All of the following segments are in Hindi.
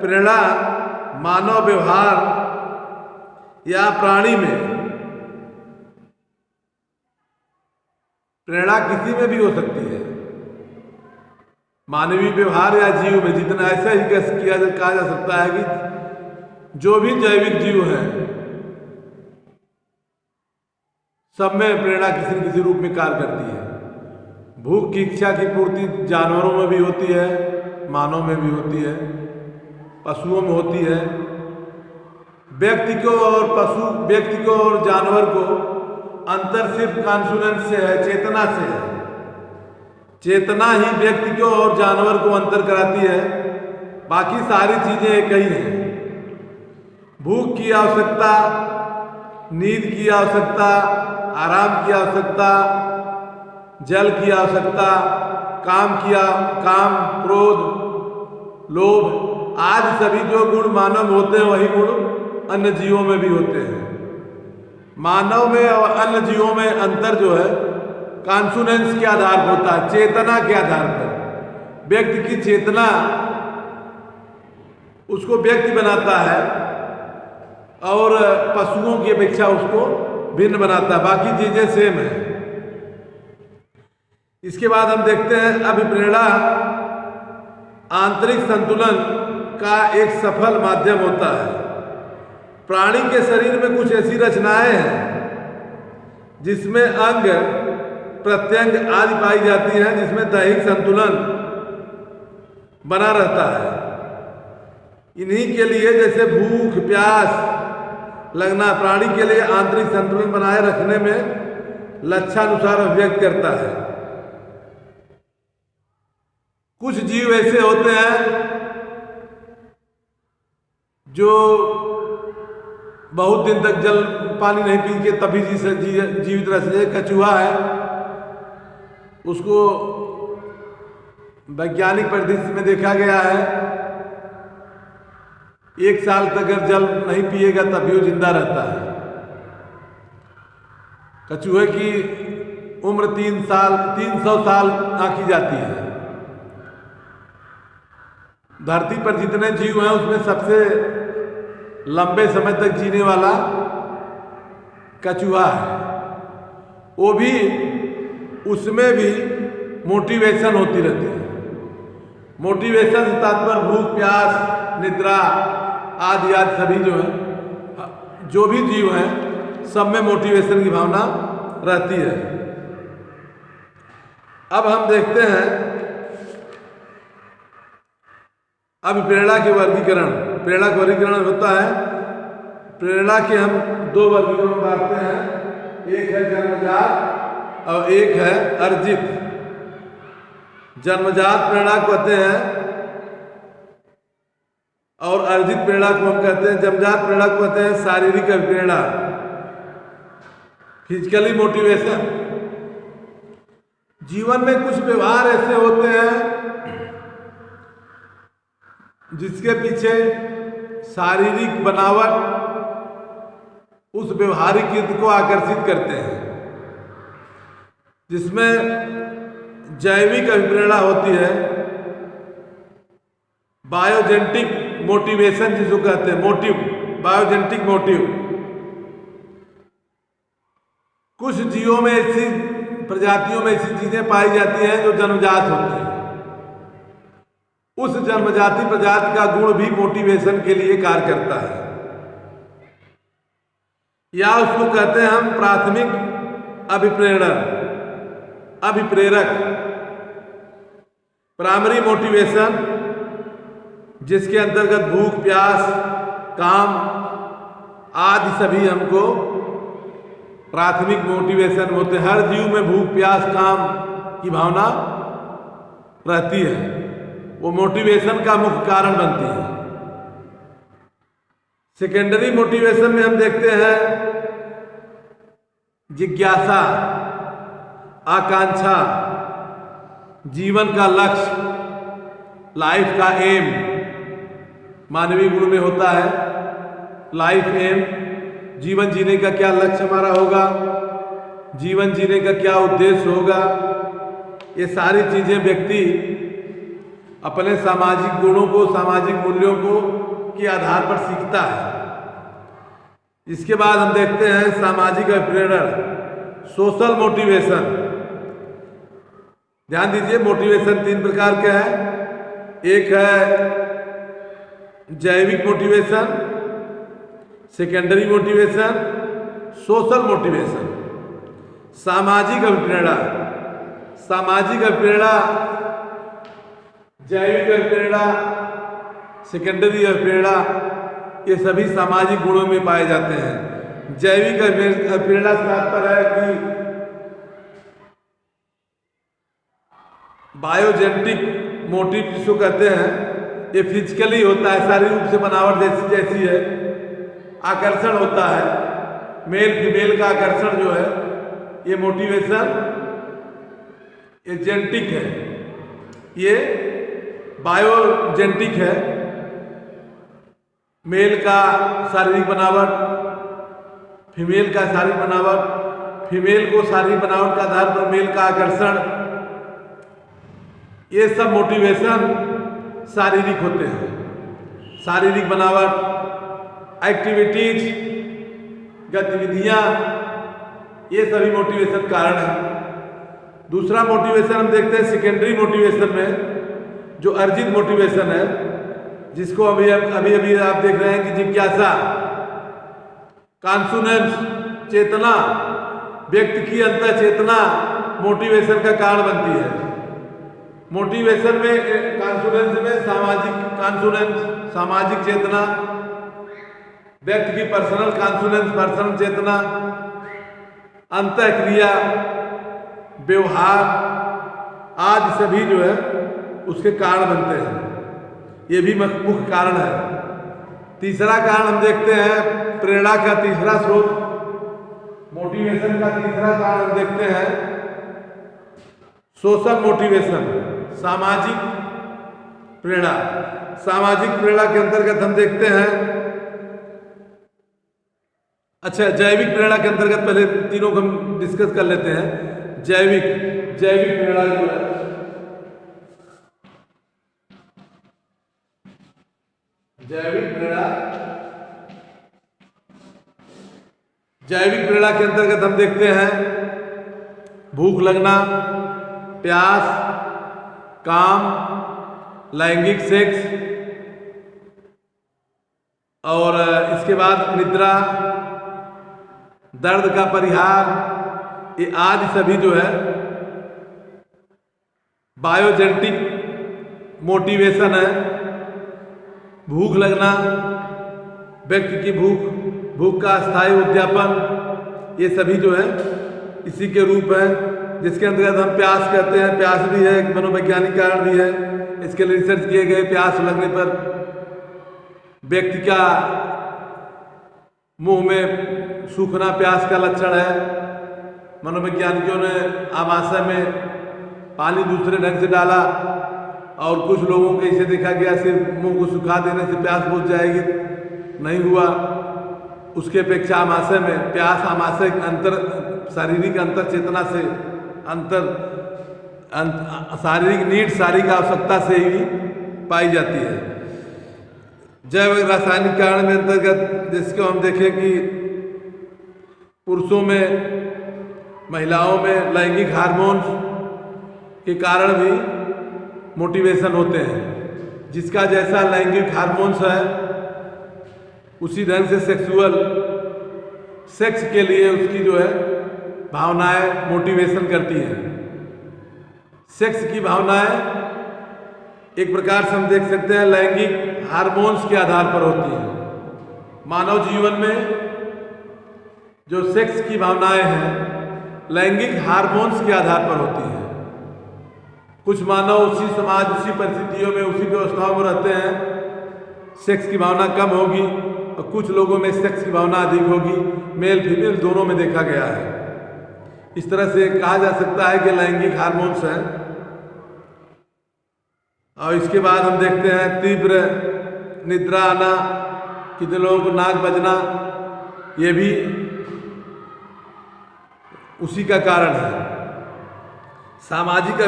प्रेरणा मानव व्यवहार या प्राणी में, प्रेरणा किसी में भी हो सकती है, मानवीय व्यवहार या जीव में, जितना ऐसा ही कहा जा सकता है कि जो भी जैविक जीव हैं सब में प्रेरणा किसी न किसी रूप में कार्य करती है। भूख की इच्छा की पूर्ति जानवरों में भी होती है, मानव में भी होती है, पशुओं में होती है। व्यक्ति को और जानवर को अंतर सिर्फ कॉन्फ्लुएंस से है, चेतना से है। चेतना ही व्यक्ति को और जानवर को अंतर कराती है, बाकी सारी चीजें एक ही हैं। भूख की आवश्यकता, नींद की आवश्यकता, आराम की आवश्यकता, जल की आवश्यकता, काम, क्रोध, लोभ आदि सभी जो गुण मानव में होते हैं वही गुण अन्य जीवों में भी होते हैं। मानव में और अन्य जीवों में अंतर जो है कॉन्फ्लुएंस के आधार पर होता है, चेतना के आधार पर। व्यक्ति की चेतना उसको व्यक्ति बनाता है और पशुओं की अपेक्षा उसको भिन्न बनाता है, बाकी चीजें सेम है। इसके बाद हम देखते हैं अभिप्रेरणा आंतरिक संतुलन का एक सफल माध्यम होता है। प्राणी के शरीर में कुछ ऐसी रचनाएं हैं जिसमें अंग प्रत्यंग आदि पाई जाती हैं, जिसमें दैहिक संतुलन बना रहता है। इन्हीं के लिए जैसे भूख प्यास लगना प्राणी के लिए आंतरिक संतुलन बनाए रखने में लक्ष्यानुसार अभिव्यक्त करता है। कुछ जीव ऐसे होते हैं जो बहुत दिन तक जल पानी नहीं पी के तभी जीवित रह सके। कछुआ है, उसको वैज्ञानिक परिदृश्य में देखा गया है 1 साल तक अगर जल नहीं पिएगा तभी वो जिंदा रहता है। कछुए की उम्र 300 साल आंकी जाती है। धरती पर जितने जीव हैं उसमें सबसे लंबे समय तक जीने वाला कछुआ है। वो भी, उसमें भी मोटिवेशन होती रहती है। मोटिवेशन से तात्पर्य भूख प्यास निद्रा आदि सभी जो है, जो भी जीव हैं सब में मोटिवेशन की भावना रहती है। अब हम देखते हैं अब प्रेरणा के वर्गीकरण। प्रेरणा का वर्गीकरण होता है, प्रेरणा के हम 2 वर्गीकरण बांटते हैं, एक है जन्मजात और एक है अर्जित। जन्मजात प्रेरणा को कहते हैं और अर्जित प्रेरणा को हम कहते हैं, जन्मजात प्रेरणा को कहते हैं शारीरिक अभिप्रेरणा, फिजिकली मोटिवेशन। जीवन में कुछ व्यवहार ऐसे होते हैं जिसके पीछे शारीरिक बनावट उस व्यवहारिक युद्ध को आकर्षित करते हैं, जिसमें जैविक अभिप्रेरणा होती है, बायोजेनेटिक मोटिवेशन जिसको कहते हैं, मोटिव, बायोजेनेटिक मोटिव। कुछ जीवों में ऐसी प्रजातियों में ऐसी चीजें पाई जाती हैं जो जन्मजात होती हैं। उस जन्मजाति प्रजाति का गुण भी मोटिवेशन के लिए कार्य करता है, या उसको कहते हैं हम प्राथमिक अभिप्रेरक, प्राइमरी मोटिवेशन, जिसके अंतर्गत भूख प्यास काम आदि सभी हमको प्राथमिक मोटिवेशन होते हैं। हर जीव में भूख प्यास काम की भावना रहती है, वो मोटिवेशन का मुख्य कारण बनती है। सेकेंडरी मोटिवेशन में हम देखते हैं जिज्ञासा, आकांक्षा, जीवन का लक्ष्य, लाइफ का एम, मानवीय गुण में होता है लाइफ एम, जीवन जीने का क्या लक्ष्य हमारा होगा, जीवन जीने का क्या उद्देश्य होगा। ये सारी चीजें व्यक्ति अपने सामाजिक गुणों को, सामाजिक मूल्यों को के आधार पर सीखता है। इसके बाद हम देखते हैं सामाजिक अभिप्रेरण, सोशल मोटिवेशन। ध्यान दीजिए, मोटिवेशन 3 प्रकार के हैं। एक है जैविक motivation, secondary motivation, social motivation. सामाजिक अभिप्रेरणा, सामाजिक अभिप्रेरणा, जैविक अभिप्रेरणा, सेकेंडरी अभिप्रेरणा, ये सभी सामाजिक गुणों में पाए जाते हैं। जैविक अभिप्रेरणा से तात्पर्य है कि बायोजेनेटिक मोटिव जिसको कहते हैं, ये फिजिकली होता है, शारीरिक रूप से बनावट जैसी है, आकर्षण होता है, मेल फीमेल का आकर्षण जो है, ये मोटिवेशन ये जेनेटिक है, ये बायोजेनेटिक है। मेल का शारीरिक बनावट, फीमेल का शारीरिक बनावट, फीमेल को शारीरिक बनावट के आधार पर मेल का आकर्षण, ये सब मोटिवेशन शारीरिक होते हैं। शारीरिक बनावट, एक्टिविटीज, गतिविधियां, ये सभी मोटिवेशन कारण है। दूसरा मोटिवेशन हम देखते हैं सेकेंडरी मोटिवेशन में, जो अर्जित मोटिवेशन है, जिसको अभी अभी आप देख रहे हैं कि जिज्ञासा, कॉन्सोनेंस, चेतना, व्यक्ति की अंतर चेतना मोटिवेशन का कारण बनती है। मोटिवेशन में कॉन्सोनेंस में सामाजिक चेतना, व्यक्ति की पर्सनल कॉन्सोनेंस, पर्सनल चेतना, अंतःक्रिया, व्यवहार आदि सभी जो है उसके कारण बनते हैं। ये भी मुख्य कारण है। तीसरा कारण हम देखते हैं, प्रेरणा का तीसरा स्रोत, मोटिवेशन का तीसरा कारण हम देखते हैं सोशल मोटिवेशन, सामाजिक प्रेरणा। सामाजिक प्रेरणा के अंतर्गत हम देखते हैं, अच्छा जैविक प्रेरणा के अंतर्गत पहले तीनों को हम डिस्कस कर लेते हैं। जैविक प्रेरणा जो है, जैविक प्रेरणा के अंतर्गत हम देखते हैं भूख लगना, प्यास, काम, लैंगिक सेक्स, और इसके बाद निद्रा, दर्द का परिहार, ये आदि सभी जो है बायोजेनेटिक मोटिवेशन है। भूख लगना, व्यक्ति की भूख का स्थायी उद्यापन, ये सभी जो है इसी के रूप है, जिसके अंतर्गत हम प्यास कहते हैं। प्यास भी है, एक मनोवैज्ञानिक कारण भी है, इसके लिए रिसर्च किए गए। प्यास लगने पर व्यक्ति का मुंह में सूखना प्यास का लक्षण है। मनोवैज्ञानिकों ने आमाशय में पानी दूसरे ढंग से डाला और कुछ लोगों को इसे देखा गया सिर्फ मुंह को सुखा देने से प्यास बुझ जाएगी, नहीं हुआ। उसके अपेक्षा आमाशय में प्यास, आमाशय अंतर, शारीरिक अंतर चेतना से, शारीरिक नीड, शारीरिक आवश्यकता से ही पाई जाती है। जैव रासायनिक कारण में अंतर्गत जिसको हम देखें कि पुरुषों में, महिलाओं में लैंगिक हार्मोन्स के कारण भी मोटिवेशन होते हैं। जिसका जैसा लैंगिक हार्मोन्स है उसी ढंग से सेक्स के लिए उसकी जो है भावनाएं मोटिवेशन करती हैं। सेक्स की भावनाएं एक प्रकार से हम देख सकते हैं लैंगिक हार्मोन्स के आधार पर होती हैं। मानव जीवन में जो सेक्स की भावनाएं हैं लैंगिक हार्मोन्स के आधार पर होती हैं। कुछ मानव उसी समाज, उसी परिस्थितियों में, उसी व्यवस्थाओं में रहते हैं, सेक्स की भावना कम होगी, और कुछ लोगों में सेक्स की भावना अधिक होगी। मेल फीमेल दोनों में देखा गया है। इस तरह से कहा जा सकता है कि लैंगिक हार्मोन्स हैं। और इसके बाद हम देखते हैं तीव्र निद्रा आना, कितने लोगों को नाक बजना, ये भी उसी का कारण है। सामाजिक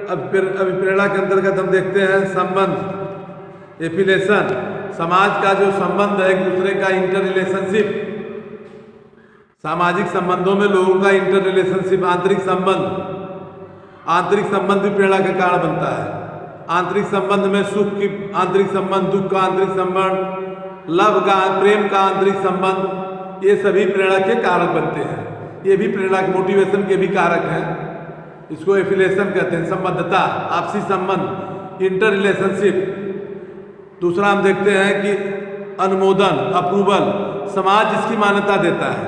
अभिप्रेरणा के अंतर्गत हम देखते हैं संबंध, एफिलेशन, समाज का जो संबंध है एक दूसरे का, इंटर रिलेशनशिप, सामाजिक संबंधों में लोगों का इंटर रिलेशनशिप, आंतरिक संबंध भी प्रेरणा का कारण बनता है। आंतरिक संबंध में सुख की आंतरिक संबंध, दुख का आंतरिक संबंध, लव का, प्रेम का आंतरिक संबंध, ये सभी प्रेरणा के कारक बनते हैं। ये भी प्रेरणा के मोटिवेशन के भी कारक हैं। इसको एफिलेशन कहते हैं, संबद्धता, आपसी संबंध, इंटर रिलेशनशिप। दूसरा हम देखते हैं कि अनुमोदन, अप्रूवल, समाज जिसकी मान्यता देता है।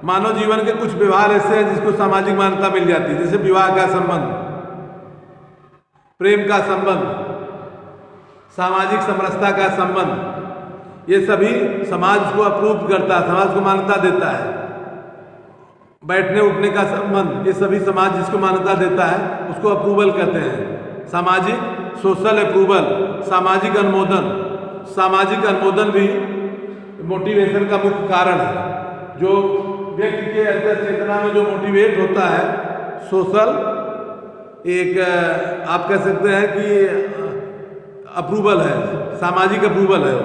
मानव जीवन के कुछ व्यवहार ऐसे हैं जिसको सामाजिक मान्यता मिल जाती है, जैसे विवाह का संबंध, प्रेम का संबंध, सामाजिक समरसता का संबंध, ये सभी समाज को अप्रूव करता है, समाज को मान्यता देता है। बैठने उठने का संबंध, ये सभी समाज जिसको मान्यता देता है उसको अप्रूवल कहते हैं। सामाजिक, सोशल अप्रूवल, सामाजिक अनुमोदन। सामाजिक अनुमोदन भी मोटिवेशन का मुख्य कारण है। जो व्यक्ति के अंदर चेतना में जो मोटिवेट होता है, सोशल, एक आप कह सकते हैं कि अप्रूवल है, सामाजिक अप्रूवल है।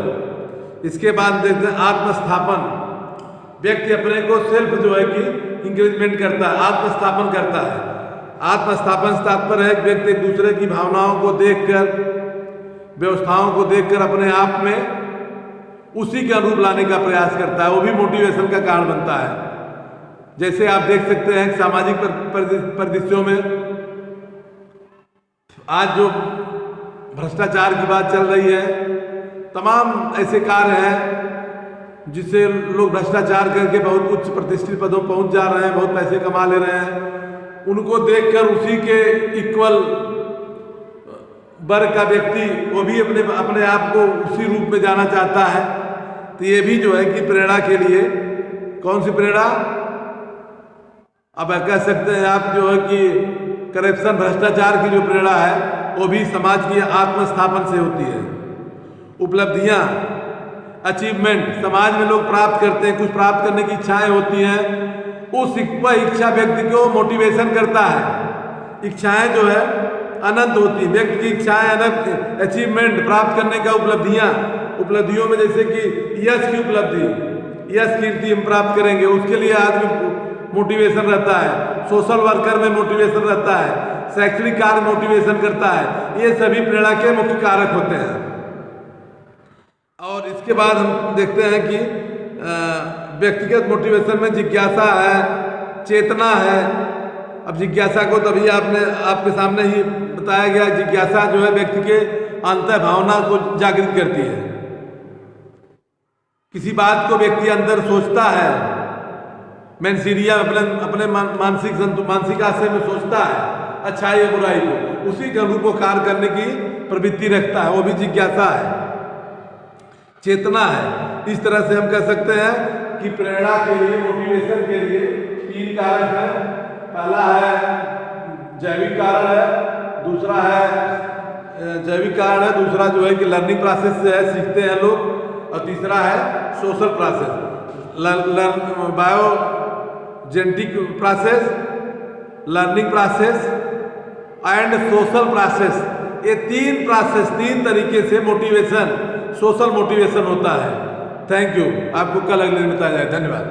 इसके बाद देखते हैं आत्मस्थापन। व्यक्ति अपने को सेल्फ जो है कि इंकरेजमेंट करता है, आत्मस्थापन करता है। आत्मस्थापन से तात्पर्य है कि व्यक्ति एक दूसरे की भावनाओं को देखकर, व्यवस्थाओं को देखकर अपने आप में उसी के अनुरूप लाने का प्रयास करता है, वो भी मोटिवेशन का कारण बनता है। जैसे आप देख सकते हैं सामाजिक परिदृश्यों में आज जो भ्रष्टाचार की बात चल रही है, तमाम ऐसे कार्य हैं जिससे लोग भ्रष्टाचार करके बहुत उच्च प्रतिष्ठित पदों पहुंच जा रहे हैं, बहुत पैसे कमा ले रहे हैं। उनको देखकर उसी के इक्वल वर्ग का व्यक्ति वो भी अपने आप को उसी रूप में जाना चाहता है। तो ये भी जो है कि प्रेरणा के लिए, कौन सी प्रेरणा, अब कह सकते हैं आप जो है कि करप्शन, भ्रष्टाचार की जो प्रेरणा है वो भी समाज की आत्मस्थापन से होती है। उपलब्धियां, अचीवमेंट, समाज में लोग प्राप्त करते हैं, कुछ प्राप्त करने की इच्छाएं होती हैं, वह इच्छा व्यक्ति को मोटिवेशन करता है। इच्छाएं जो है अनंत होती है, व्यक्ति की इच्छाएं अनंत, अचीवमेंट, प्राप्त करने का उपलब्धियों में जैसे कि यश की उपलब्धि, यश कीर्ति हम प्राप्त करेंगे, उसके लिए आदमी मोटिवेशन रहता है। सोशल वर्कर में मोटिवेशन रहता है, शैक्षणिक कार्य मोटिवेशन करता है। ये सभी प्रेरणा के मुख्य कारक होते हैं। और इसके बाद हम देखते हैं कि व्यक्तिगत मोटिवेशन में जिज्ञासा है, चेतना है। अब जिज्ञासा को तभी आपके सामने ही बताया गया, जिज्ञासा जो है व्यक्ति के अंतः भावना को जागृत करती है। किसी बात को व्यक्ति अंदर सोचता है, मैंसीरिया अपने मानसिक आशय में सोचता है, अच्छाई या बुराई को, उसी के अनुरूप कार्य करने की प्रवृत्ति रखता है, वो भी जिज्ञासा है, चेतना है। इस तरह से हम कह सकते हैं कि प्रेरणा के लिए, मोटिवेशन के लिए 3 कारक हैं। पहला है जैविक कारण है, दूसरा जो है कि लर्निंग प्रोसेस से है, सीखते हैं लोग, और तीसरा है social process, biogenetic process, learning process and social process. ये 3 तरीके से मोटिवेशन, सोशल मोटिवेशन होता है। Thank you. आपको कल अगले दिन बताया जाए। धन्यवाद।